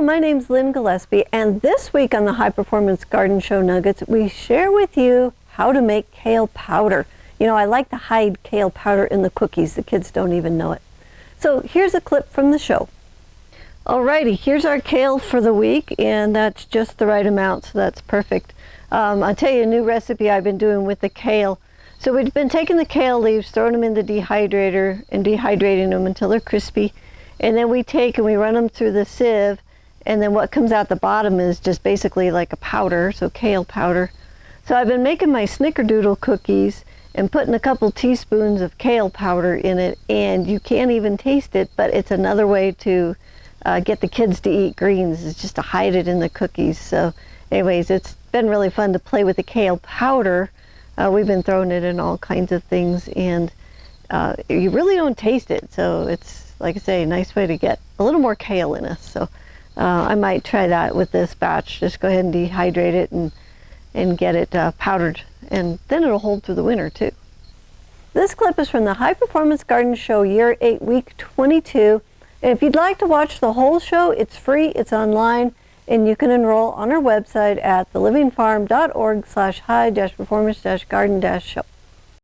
Hello, my name's Lynn Gillespie, and this week on the High Performance Garden Show Nuggets, we share with you how to make kale powder. You know, I like to hide kale powder in the cookies. The kids don't even know it. So here's a clip from the show. Alrighty, here's our kale for the week, and that's just the right amount, so that's perfect. I'll tell you a new recipe I've been doing with the kale. So we've been taking the kale leaves, throwing them in the dehydrator, and dehydrating them until they're crispy. And then we take and we run them through the sieve, and then what comes out the bottom is just basically like a powder, so kale powder. So I've been making my snickerdoodle cookies and putting a couple teaspoons of kale powder in it, and you can't even taste it, but it's another way to get the kids to eat greens, is just to hide it in the cookies. So anyways, it's been really fun to play with the kale powder. We've been throwing it in all kinds of things, and you really don't taste it, so it's, like I say, a nice way to get a little more kale in us. So I might try that with this batch. Just go ahead and dehydrate it and get it powdered, and then it'll hold through the winter too. This clip is from the High Performance Garden Show Year 8, Week 22. And if you'd like to watch the whole show, it's free, it's online, and you can enroll on our website at thelivingfarm.org/high-performance-garden-show.